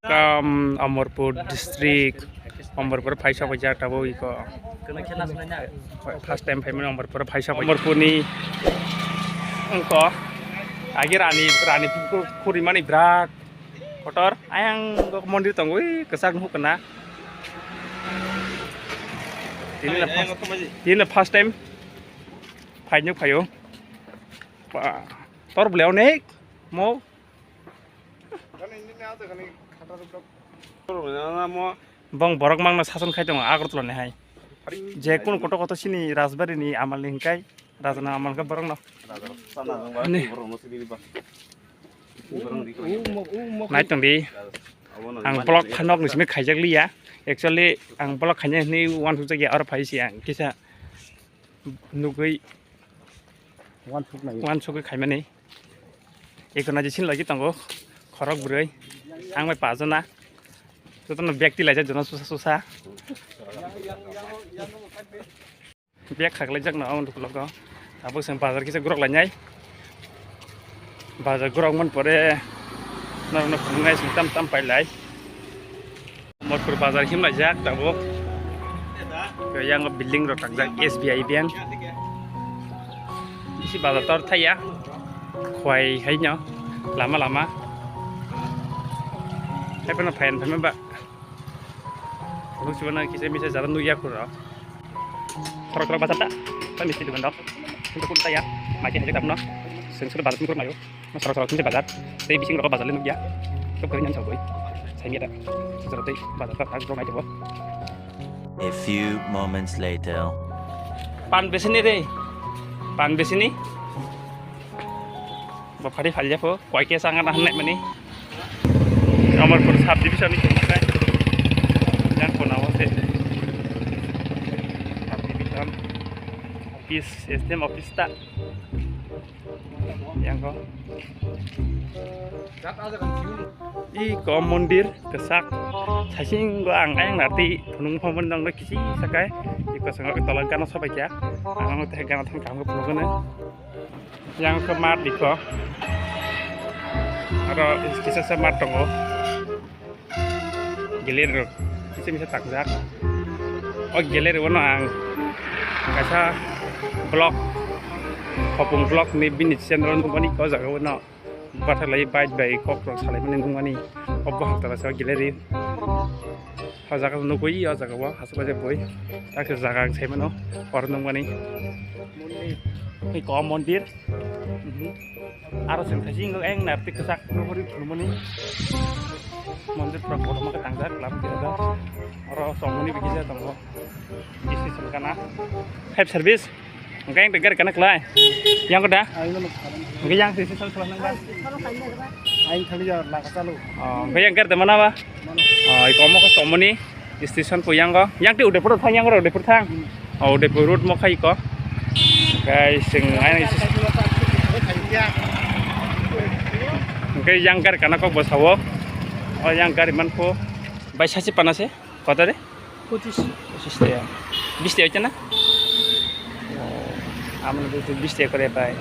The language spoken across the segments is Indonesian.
Amorpur district Amorpur Paisa Bajar Tabo iko first time payment Amorpur Paisa Amorpur ni engko agi rani kurimani brak kotor ayang mondir tonggo kesak nu kena ini first time paynya payo tor beliau naik mau bang borok mang na sason khai dong agartala ne hai je kun koto koto sini rasbari ni amal lingkai rajana amal ka borok no nai tong di ang blok phanok ni simi khaijak liya actually ang blok khanya ni one two jagi ar phai si ang kisa nugui one two khaimani ekona je sin lagi tongo khorok buroi ang mai pajona to tan ব্যক্তি লাইজা জনা সুসা সুসা ব্যাগ খাগলাই jak na on duklo ko abo sang bazar kisa grok lanyai bazar grok mon pore na pungai sing tam pai lai modpur bazar him lai jak tabo ke yang building ro tak jak SBI bank isi bazar tor thaya khwai hai nyo lama hai pena fan phen ba lu cuma kisah misal jalan nuya kura korok basah tak kan mesti dibendok untuk kita ya macam aja no sensor barat mungkin mayu masalah kita barat tapi bising rokok basah nuya kebetulan coba saya mira seperti barat tak rokok aja A few moments later. Pan besini deh pan besini bapak di halnya po koi kia sangat nahan meni nomor persab division ini yang penawase division office sistem office tak yang ko iko mondir kesak sasing gua ang nanti punung pemon dong kisi sakai iko sangat ketolong karena sobat ya ang teh ganat kamu punungan yang kemat iko ada kisah semat dong gilir bisa takzak oh gilir wono ang kasa blok kopung blok ni binit senron company ko jaga wono bathal lai bai kok ro salai manin company obah tara sa gileri ha jaga no koi ya jaga wa hasba je boy tak jaga sai mano or company ni ko mondir aro sen thajing eng narti kesak no hori company mondir prakolo maka tangzak lam tiada oro somuni begitu tanggo isi selkana help service mungkin yang tegar kana kelai yang kada mungkin yang sisi selah nang ba aing khali jar la kasalu yang ker de mana ba ikomo ko somuni station puyang ko yang ti udah thang yang udah thang udah road mo khai ko guys sing aing mungkin yang ker kana ko bosawo oh yang gari manpo baik sasi panas ya kota deh 25 ya 20 aja na aman itu 20 ekor ya pak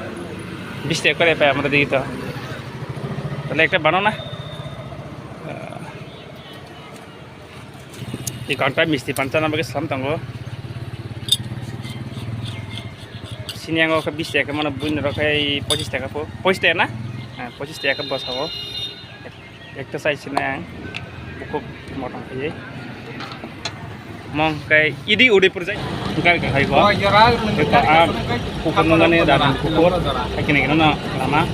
20 ekor ya pak aman tadi gitu kalau ekor bano na di kantor misti pancana bagi selam tanggo sini yang aku 20 ekor mana bun rokai 25 ekor po 25 na 25 ekor bos aku exercise na buku motong aja mong kay idi Udaipur jay bukan ka hay ko ka bukan ngane dalam kukur kini na lama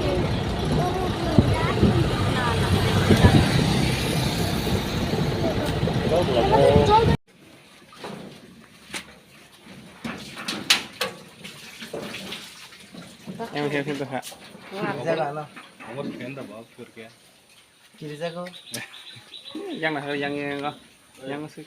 yang itu ha kiri jago yang sih